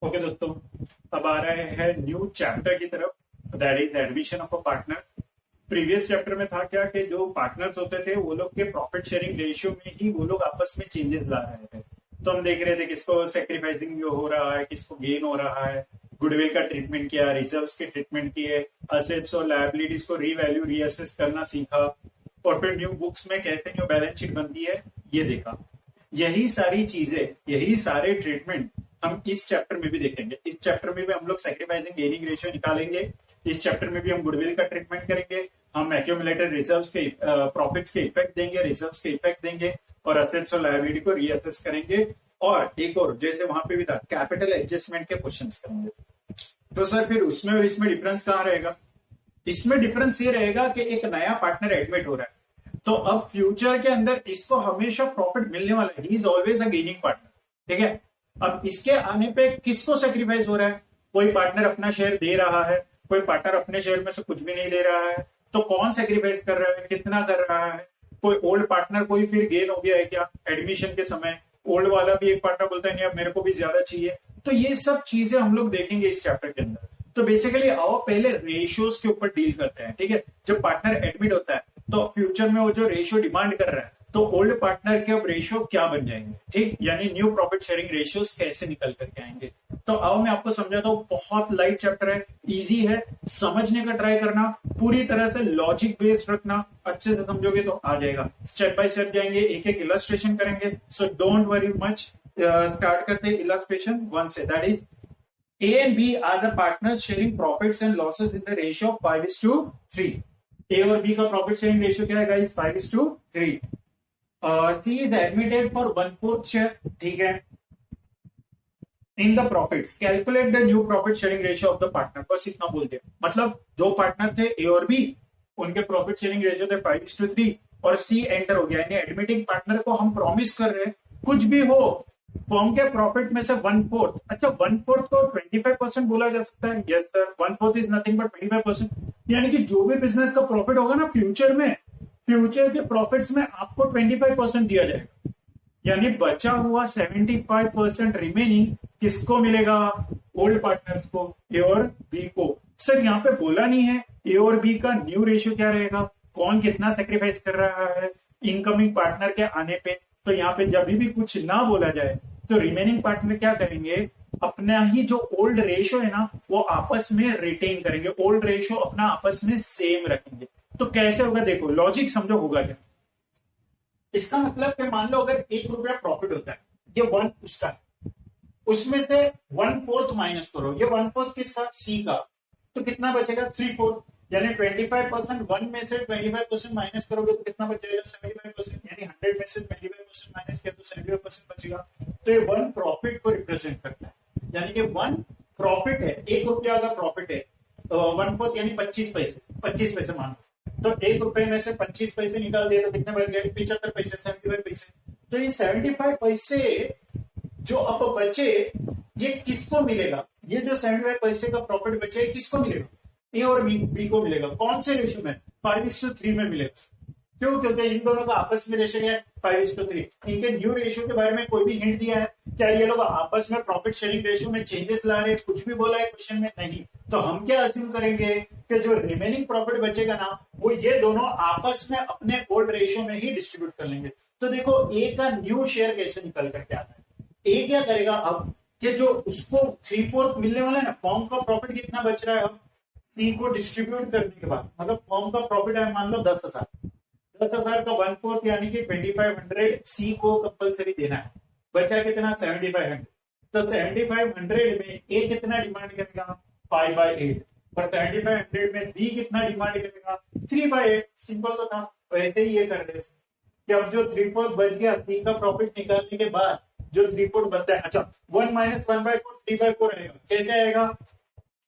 Okay दोस्तों, अब आ रहे हैं न्यू चैप्टर की तरफ, that is admission of a partner. Previous chapter में था क्या कि जो पार्टनर्स होते थे वो लोग के प्रॉफिट शेयरिंग रेशियो में ही वो लोग आपस में चेंजेस ला रहे थे। तो हम देख रहे थे किसको सेक्रीफाइसिंग हो रहा है, किसको गेन हो रहा है, गुडविल का ट्रीटमेंट किया, रिजर्व्स के ट्रीटमेंट किए, असेट्स और लायबिलिटीज को रीवैल्यू रीअसेस करना सीखा, और फिर न्यू बुक्स में कैसे न्यू बैलेंस शीट बनती है ये देखा। यही सारी चीजें, यही सारे ट्रीटमेंट हम इस चैप्टर में भी देखेंगे। इस चैप्टर में भी हम लोग सैक्रिफाइसिंग गेनिंग रेशियो निकालेंगे। इस चैप्टर में भी हम गुडविल का ट्रीटमेंट करेंगे, हम एक्यूमुलेटेड रिजर्व्स के प्रॉफिट्स के इफेक्ट देंगे, रिजर्व्स के इफेक्ट देंगे, और असेट्स और लायबिलिटी को रीअसेस करेंगे। और एक और जैसे वहां पे भी था कैपिटल एडजस्टमेंट के क्वेश्चंस करेंगे। तो सर फिर उसमें और इसमें डिफरेंस कहाँ रहेगा? इसमें डिफरेंस ये रहेगा कि एक नया पार्टनर एडमिट हो रहा है, तो अब फ्यूचर के अंदर इसको हमेशा प्रॉफिट मिलने वाला है। He is always a gaining partner, ठीक है। अब इसके आने पे किसको सेक्रीफाइस हो रहा है? कोई पार्टनर अपना शेयर दे रहा है, कोई पार्टनर अपने शेयर में से कुछ भी नहीं दे रहा है। तो कौन सेक्रीफाइस कर रहा है, कितना कर रहा है? कोई ओल्ड पार्टनर कोई फिर गेन हो गया है क्या एडमिशन के समय? ओल्ड वाला भी एक पार्टनर बोलता है नहीं अब मेरे को भी ज्यादा चाहिए। तो ये सब चीजें हम लोग देखेंगे इस चैप्टर के अंदर। तो बेसिकली आओ पहले रेशियोज के ऊपर डील करते हैं, ठीक है। जब पार्टनर एडमिट होता है तो फ्यूचर में वो जो रेशियो डिमांड कर रहा है, तो ओल्ड पार्टनर के अब रेशियो क्या बन जाएंगे, ठीक, यानी न्यू प्रॉफिट शेयरिंग रेशियोज कैसे निकल करके आएंगे। तो आओ मैं आपको समझाता हूँ। बहुत लाइट चैप्टर है, इजी है, समझने का ट्राई करना, पूरी तरह से लॉजिक बेस्ड रखना, अच्छे से समझोगे तो आ जाएगा। स्टेप बाय स्टेप जाएंगे, एक एक इलस्ट्रेशन करेंगे। So don't worry much. Start करते हैं इलस्ट्रेशन वन से, that is A and B are the partners sharing profits and losses in the ratio of 5:3. A और B का profit sharing ratio क्या है guys? 5:3. C is admitted for 1/4 share, ठीक है, in the profits. Calculate the new profit sharing ratio of the partner. बस इतना बोल दिया। मतलब दो पार्टनर थे A और B, उनके प्रॉफिट शेयरिंग रेशियो थे 5:3 और C एंटर हो गया, यानी एडमिटिंग पार्टनर को हम प्रॉमिस कर रहे हैं कुछ भी हो फर्म के प्रॉफिट में से 1/4। अच्छा 1/4 को 25% बोला जा सकता है। Yes sir, 1/4 is nothing but 25%। यानी कि जो भी बिजनेस का प्रॉफिट होगा ना फ्यूचर में, फ्यूचर के प्रॉफिट्स में आपको 25% दिया जाएगा। यानी बचा हुआ 75% रिमेनिंग किसको मिलेगा? ओल्ड पार्टनर्स को, ए और बी को। सर यहाँ पे बोला नहीं है ए और बी का न्यू रेशियो क्या रहेगा, कौन कितना सेक्रीफाइस कर रहा है इनकमिंग पार्टनर के आने पे। तो यहाँ पे जब भी कुछ ना बोला जाए तो रिमेनिंग पार्टनर क्या करेंगे, अपना ही जो ओल्ड रेशियो है ना वो आपस में रिटेन करेंगे, ओल्ड रेशियो अपना आपस में सेम रखेंगे। तो कैसे होगा देखो, लॉजिक समझो होगा क्या। इसका मतलब कि मान लो अगर 1 रुपया प्रॉफिट होता है, ये 1 उसका है, उसमें से 1/4 माइनस करो, ये 1/4 किसका? सी का, तो कितना बचेगा? 3/4। यानी 25% 1 में से 25% माइनस करोगे तो कितना बच जाएगा? 75%। यानी 100 में से 25% माइनस किया तो 75% बचेगा। तो ये 1 प्रॉफिट को रिप्रेजेंट करता है, यानी कि 1 प्रॉफिट है, 1 रुपया का प्रॉफिट है, 1/4 यानी 25 पैसे, 25 पैसे मानो। तो 1 रुपए में से 25 पैसे निकाल दिए तो कितने बच गए? 75 पैसे, 75 पैसे। तो ये 75 पैसे जो अब बचे ये किसको मिलेगा? ये जो 75 पैसे का प्रॉफिट बचे किसको मिलेगा? ए और बी को मिलेगा। कौन से रेशियो में? 5:3 में मिलेगा। क्यों? क्योंकि इन दोनों का आपस में रेशियो है 5:3। इनके न्यू रेशियो के बारे में कोई भी हिंट दिया है क्या? ये लोग आपस में प्रॉफिट शेयरिंग रेशियो में चेंजेस ला रहे हैं? कुछ भी बोला है क्वेश्चन में? नहीं। तो हम क्या अस्यूम करेंगे कि जो रिमेनिंग प्रॉफिट बचेगा ना वो ये दोनों आपस में अपने ओल्ड रेशियो में ही डिस्ट्रीब्यूट कर लेंगे। तो देखो ए का न्यू शेयर कैसे निकल करके आता है। ए क्या करेगा अब कि जो उसको 3/4 मिलने वाला है ना, फॉर्म का प्रॉफिट कितना बच रहा है अब सी को डिस्ट्रीब्यूट करने के बाद, मतलब फॉर्म का प्रॉफिट है मान लो 10,000, 10,000 का 1/4 यानी कि 2500 सी को कंपलसरी देना है। बचा कितना? 7500। तो 7500 में ए कितना डिमांड करेगा? 5/8। और 7500 में बी कितना डिमांड करेगा? 3/8। सिंपल तो था। वैसे ही ये कर रहे कि अब जो 3/4 बच गया सी का प्रॉफिट निकालने के बाद जो 3/4 बनता है, अच्छा 1 - 1/4 3/4 रहेगा। कैसे आएगा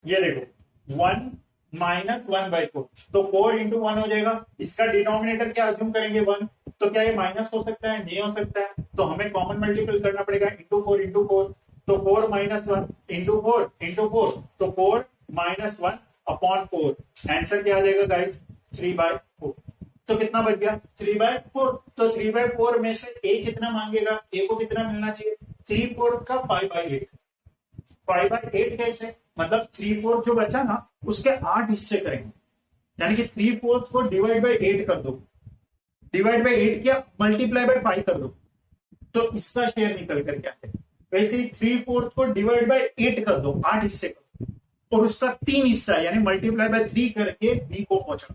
ये देखो, 1 - 1/4 तो 4 × 1 हो जाएगा। इसका डिनोमिनेटर क्या अज्यूम करेंगे? 1। तो क्या ये माइनस हो सकता है? नहीं हो सकता है। तो हमें कॉमन मल्टीपल करना पड़ेगा, × 4 × 4। तो 4 - 1 × 4 × 4 तो 4 - 1/4। आंसर क्या आ जाएगा गाइस? 3/4। तो कितना बच गया? 3/4। तो 3/4 में से ए कितना मांगेगा? ए को कितना मिलना चाहिए? 3/4 का 5/8। 5/8 कैसे, मतलब 3/4 जो बचा ना उसके 8 हिस्से करेंगे, यानी कि 3/4 को डिवाइड बाई 8 कर दो, डिवाइड बाई 8 किया, मल्टीप्लाई बाई 5 कर दो, तो इसका शेयर निकल कर क्या है। वैसे ही 3/4 को डिवाइड बाई 8 कर दो, 8 हिस्से कर दो, और उसका 3 हिस्सा यानी मल्टीप्लाई बाई 3 करके बी को पहुंचा।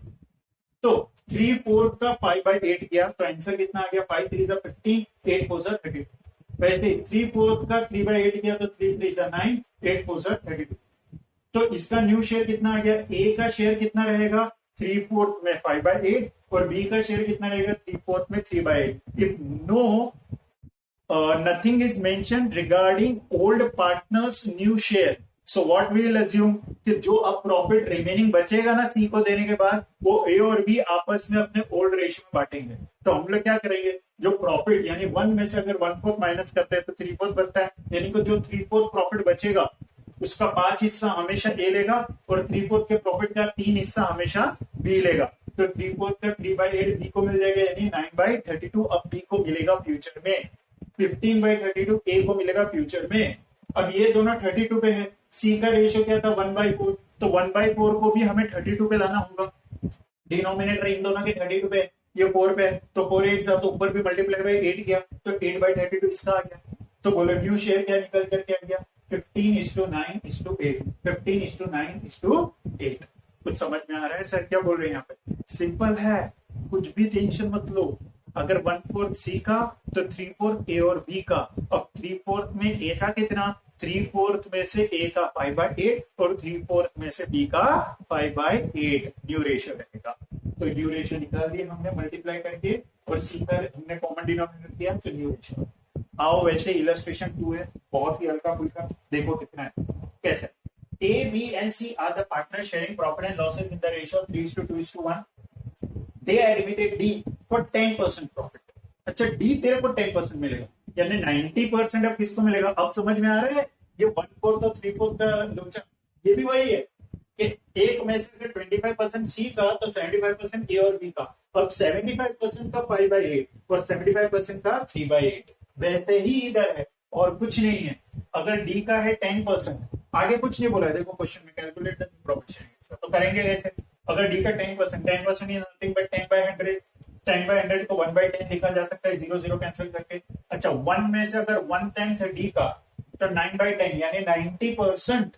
तो 3/4 का 5/8 किया तो आंसर कितना आ गया, 5 3 15, 8 4 32। वैसे 3/4 का 3/8 किया तो 3 3 9, 8 4 32। तो इसका न्यू शेयर कितना आ गया, ए का शेयर कितना रहेगा 3/4 में 5/8 और बी का शेयर कितना रहेगा 3/4 में 3/8। If no nothing is mentioned regarding old partners new share, so what we will assume कि जो अब प्रॉफिट रिमेनिंग बचेगा ना सी को देने के बाद वो ए और बी आपस में अपने ओल्ड रेशियो में बांटेंगे। तो हम लोग क्या करेंगे, जो प्रॉफिट यानी 1 में से अगर 1/4 माइनस करते हैं तो 3/4 बनता है, यानी कि जो 3/4 प्रॉफिट बचेगा उसका 5 हिस्सा हमेशा ए लेगा और 3/4 के प्रॉफिट का 3 हिस्सा हमेशा बी लेगा। तो 3/4 का 3/8 बी को मिल जाएगा यानी 9/32 अब बी को मिलेगा फ्यूचर में, 15/32 ए को मिलेगा फ्यूचर में। अब ये दोनों 32 पे है, सी का रेशियो क्या था 1/4, तो 1/4 को भी हमें 32 पे लाना होगा, डिनोमिनेटर इन दोनों के 32 पे, ये 4 पे है तो 4 8 था तो ऊपर भी मल्टीप्लाई बाई 8 किया तो 8/32 इसका आ गया। तो बोलो न्यू शेयर क्या निकल करके आ गया 15:9:8, 15:9:8। कुछ समझ में आ रहा है सर क्या बोल रहे हैं यहाँ पे, सिंपल है, कुछ भी टेंशन मत लो। अगर 1/4 सी का तो 3/4 ए और बी का, अब 3/4 में ए का कितना, 3/4 में से ए का 5/8 और 3/4 में से बी का 5/8 ड्यू रेशियो रहेगा। तो ड्यू रेशियो निकाल दिया हमने मल्टीप्लाई करके और सी का हमने कॉमन डिनोमिनेटर किया तो ड्यू रेशियो। आओ वैसे इलस्ट्रेशन 2 है, बहुत ही हल्का फुल्का, देखो कितना है कैसे। A B and C are the partner sharing profit and losses in the ratio 3:2:1। They admitted D for 10% profit. अच्छा डी तेरे को 10% मिलेगा, यानी 90% अब किसको मिलेगा, अब समझ में आ रहा है। ये 1/4 और 3/4 का लोचा ये भी वही है कि एक में से 25% सी का तो 75% ए और बी का, अब 75% का 5/8 और 75% का 3/8 वैसे ही इधर है और कुछ नहीं है। अगर डी का है 10%, आगे कुछ नहीं बोला है, देखो क्वेश्चन में कैलकुलेट द प्रॉफिट शेयरिंग, तो करेंगे कैसे। अगर डी का 10%, 10% इज नथिंग बट 10/100, 10/100 को 1/10 लिखा जा सकता है 0 0 कैंसिल करके। अच्छा 1 में से अगर 1/10 है डी का तो 9/10 यानी 90%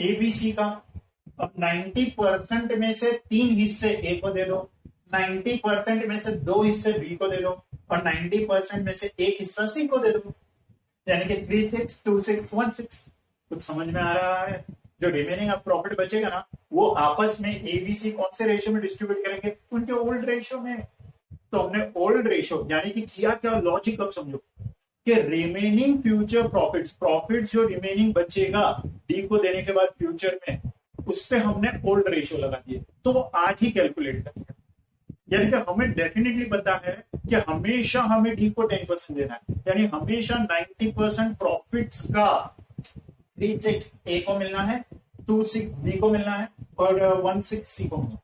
एबीसी का। अब 90% में से 3 हिस्से ए को दे दो, 90% में से 2 हिस्से बी को दे दो और 90% में से 1 हिस्सा सी को दे दो, यानी कि 3 6 2 6 1 6। कुछ समझ में आ रहा है। जो रिमेनिंग अब प्रॉफिट बचेगा ना वो आपस में एबीसी कौन से रेशियो में डिस्ट्रीब्यूट करेंगे, उनके ओल्ड रेशियो में। तो हमने ओल्ड रेशियो यानी कि किया क्या, लॉजिक अब समझो कि रिमेनिंग फ्यूचर प्रॉफिट जो रिमेनिंग बचेगा डी को देने के बाद फ्यूचर में, उस पे हमने ओल्ड रेशियो लगा दिए तो वो आज ही कैलकुलेट कर दिया। यानी कि हमें डेफिनेटली पता है कि हमेशा हमें डी को 10% देना है, यानी हमेशा 90% प्रॉफिट्स का 3/6 ए को मिलना है, 2/6 बी को मिलना है और 1/6 सी को मिलना है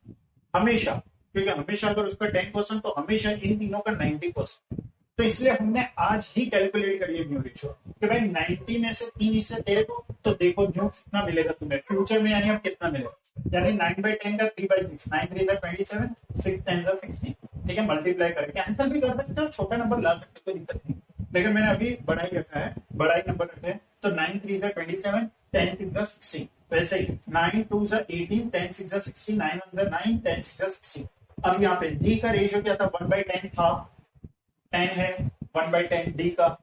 हमेशा, क्योंकि हमेशा अगर उसका 10% तो हमेशा इन तीनों का 90%। तो इसलिए हमने आज ही कैलकुलेट करिए न्यू रेशियो कि भाई 90 में से 3 हिस्से तेरे को, तो देखो न्यू कितना मिलेगा तुम्हें फ्यूचर में, यानी अब कितना मिलेगा, यानी 9/10 का 3/6, 9 3 27, 6 10 16। ठीक है, मल्टीप्लाई करके कैंसिल भी कर सकते हो, छोटा नंबर ला सकते हो, कोई दिक्कत नहीं, लेकिन मैंने अभी बड़ा ही रखा है, बड़ा ही नंबर रखे हैं। तो 9 3 27, 10 6 16, वैसे ही 9 2 18, 10 6 16, 9 1 9, 10 6 16। अब यहाँ पे डी का रेशियो क्या था, 1/10 था, 10 है 1/10 डी का,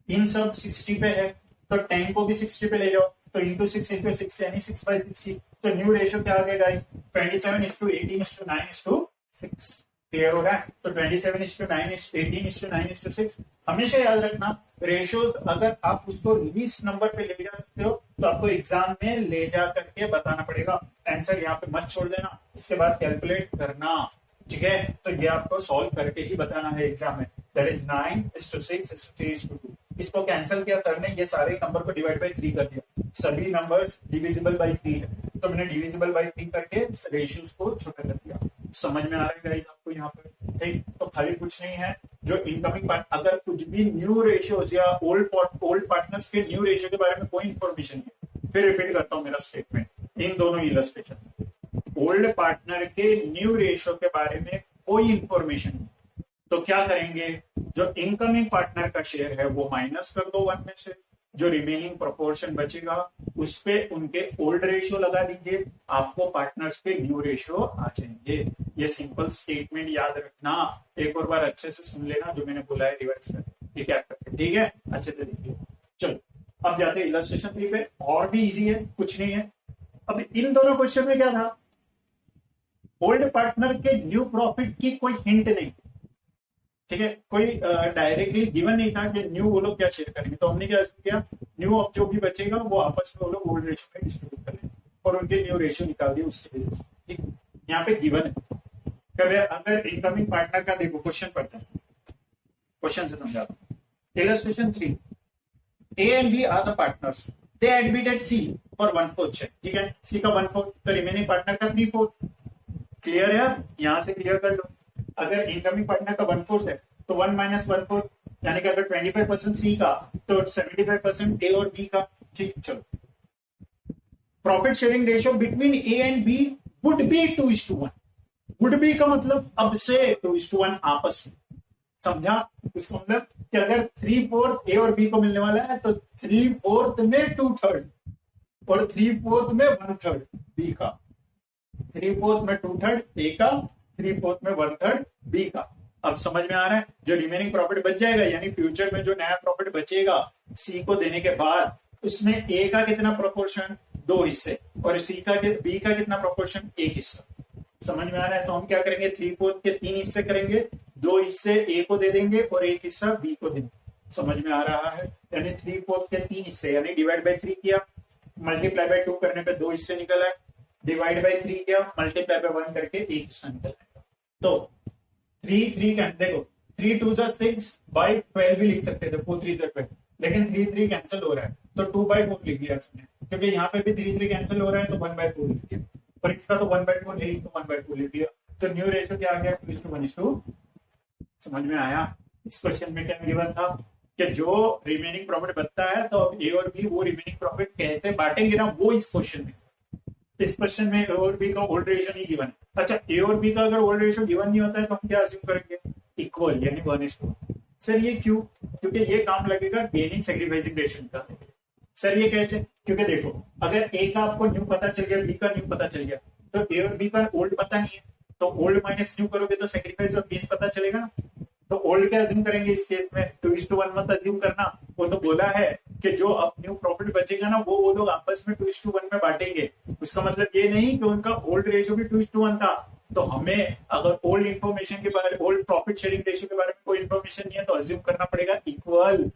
इन सब 60 पे है तो 10 को भी 60 पे ले जाओ तो इंटू 6 इंटू 6 यानी 6/60। तो न्यू रेशियो क्या आ गया गाइस, 27:18:9:6। क्लियर हो रहा है। तो 27:9:18:9:6। हमेशा याद रखना रेशियोज अगर आप उसको लीस्ट नंबर पे ले जा सकते हो तो आपको एग्जाम में ले जा करके बताना पड़ेगा, आंसर यहाँ पे मत छोड़ देना, इसके बाद कैलकुलेट करना। ठीक है, तो ये आपको सॉल्व करके ही बताना है एग्जाम में। That is 9:6:3:2। इसको कैंसिल किया सर ने, ये सारे नंबर को डिवाइड बाई 3 कर दिया, सभी नंबर्स डिविजिबल बाई 3 है तो मैंने डिविजिबल बाई 3 करके रेशियोज को छोटा कर दिया। समझ में आ रहा है गाइस आपको यहाँ पे। ठीक, तो खाली कुछ नहीं है, जो इनकमिंग पार्ट अगर कुछ भी न्यू रेशियोज या ओल्ड पार्टनर्स के न्यू रेशियो के बारे में कोई इंफॉर्मेशन है फिर रिपीट करता हूं मेरा स्टेटमेंट इन दोनों इलस्ट्रेशन। ओल्ड पार्टनर के न्यू रेशियो के बारे में कोई इंफॉर्मेशन नहीं, तो क्या करेंगे, जो इनकमिंग पार्टनर का शेयर है वो माइनस कर दो 1 में से, जो रिमेनिंग प्रोपोर्शन बचेगा उस पे उनके ओल्ड रेशियो लगा दीजिए, आपको पार्टनर्स के न्यू रेशियो आ जाएंगे। ये सिंपल स्टेटमेंट याद रखना, एक और बार अच्छे से सुन लेना जो मैंने बोला है रिवाइज कर, ठीक है ठीक है, अच्छे से देखिए। चलो अब जाते हैं इलस्ट्रेशन 3 पे, और भी इजी है, कुछ नहीं है। अब इन दोनों क्वेश्चन में क्या था, ओल्ड पार्टनर के न्यू प्रॉफिट की कोई हिंट नहीं, ठीक है, कोई डायरेक्टली गिवन नहीं था कि न्यू वो लोग क्या शेयर करेंगे, तो हमने क्या किया, न्यू अब जो भी बचेगा वो आपस में वो लोग ओल्ड रेशियो में डिस्ट्रीब्यूट करेंगे और उनके न्यू रेशियो निकाल दिए उसके बेसिस पे, ठीक, यहाँ पे गिवन है। कभी अगर इनकमिंग पार्टनर का देखो क्वेश्चन पढ़ते हैं, क्वेश्चन से समझाता हूं। Illustration 3, A and B are the partners. They admitted C for 1/4 check, ठीक है, C का 1/4, तो रिमेनिंग पार्टनर का 3/4। क्लियर है, यहां से क्लियर कर लो। अगर इनकमिंग पार्टनर का 1/4 है तो 1 - 1/4, यानी कि अगर 25% सी का तो 75% ए और बी का, ठीक। चलो profit sharing ratio between A and B would be 2:1। Would be का मतलब अब से 2:1 आपस में, समझा, इसका मतलब कि अगर 3/4 ए और बी को मिलने वाला है तो 3/4 में 2/3 और 3/4 में 1/3 बी का, 3/4 में 2/3 ए का, 3/4 में 1/3 बी का। अब समझ में आ रहा है, जो रिमेनिंग प्रॉफिट बच जाएगा यानी फ्यूचर में जो नया प्रॉफिट बचेगा सी को देने के बाद, उसमें ए का कितना प्रोपोर्शन, 2 हिस्से, और सी का बी का कितना प्रोपोर्शन, 1 हिस्सा। समझ में आ रहा है, तो हम क्या करेंगे, 3/4 के 3 हिस्से करेंगे, 2 हिस्से ए को दे देंगे और 1 हिस्सा बी को देंगे। समझ में आ रहा है, यानी 3/4 के 3 हिस्से, यानी डिवाइड बाय 3 किया, मल्टीप्लाई बाय 2 करने पे 2 हिस्से निकल आए, डिवाइड बाय 3 किया, मल्टीप्लाई बाय 1 करके 1 हिस्सा निकल आएगा। तो 3 देखो 3 2 6 बाय 12 भी लिख सकते थे, 4 3 12, लेकिन 3 कैंसिल हो रहा है तो 2/4 लिख दिया इसने, क्योंकि यहाँ पे भी 3 कैंसिल हो रहा है तो 1/4 लिख दिया, और इसका तो 1/4 है तो 1/4 लिख दिया। तो न्यू रेशियो क्या आ गया, 2:1। समझ में आया। इस क्वेश्चन में क्या गिवन था कि जो रिमेनिंग प्रॉफिट बचता है तो ए और बी वो रिमेनिंग प्रॉफिट कैसे बांटेंगे ना, वो इस क्वेश्चन में, इस क्वेश्चन में ए और बी का ओल्ड रेशियो नहीं गिवन है। अच्छा, ए और बी का अगर ओल्ड रेशियो गिवन नहीं होता है तो हम क्या अज्यूम करेंगे, इक्वल, यानी 1:2। सर ये क्यों, क्योंकि ये काम लगेगा गेनिंग सैक्रिफाइसिंग रेशियो का। सर ये कैसे, क्योंकि देखो अगर ए का आपको न्यू पता चल गया, बी का न्यू पता चल गया, तो ए और बी का ओल्ड पता नहीं है, तो ओल्ड माइनस न्यू करोगे तो सैक्रिफाइस और गेन पता चलेगा ना। तो ओल्ड क्या अज्यूम करेंगे इस केस में, 2:1 मत अज्यूम करना, वो तो बोला है कि जो अब न्यू प्रॉफिट बचेगा ना वो लोग आपस में 2:1 में बांटेंगे। उसका मतलब ये नहीं कि उनका ओल्ड रेशियो भी 2:1 था। तो हमें अगर ओल्ड इंफॉर्मेशन के बारे, ओल्ड प्रॉफिट शेयरिंग रेशियो के बारे में कोई इंफॉर्मेशन नहीं है तो अज्यूम करना पड़ेगा इक्वल।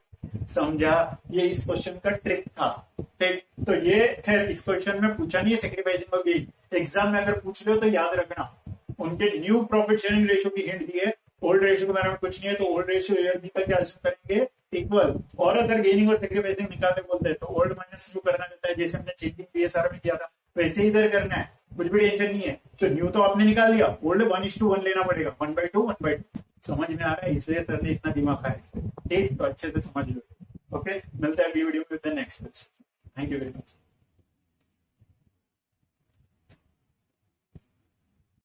समझा, ये इस क्वेश्चन का ट्रिक था। ठीक, तो ये खैर इस क्वेश्चन में पूछा नहीं है सैक्रिफाइसिंग और गेन, एग्जाम में अगर पूछ लो तो याद रखना उनके न्यू प्रॉफिट शेयरिंग रेशियो की हिंट दी है, ओल्ड रेशियो के बारे में कुछ नहीं है, तो ओल्ड रेशियो ए और बी का क्या अज्यूम करेंगे, इक्वल। और अगर गेनिंग और सैक्रिफाइसिंग निकालने बोलते हैं तो ओल्ड माइनस न्यू करना रहता है, जैसे हमने चेंजिंग पीएसआर में किया था वैसे ही इधर करना है, कुछ भी टेंशन नहीं है। तो न्यू तो आपने निकाल दिया, ओल्ड 1:1 लेना पड़ेगा, 1/2 1/2। समझ में आ रहा है, इसलिए सर ने इतना दिमाग खाया इसको। ठीक, तो अच्छे से समझ लो। ओके, मिलता है अगली वीडियो में next. Thank you very much.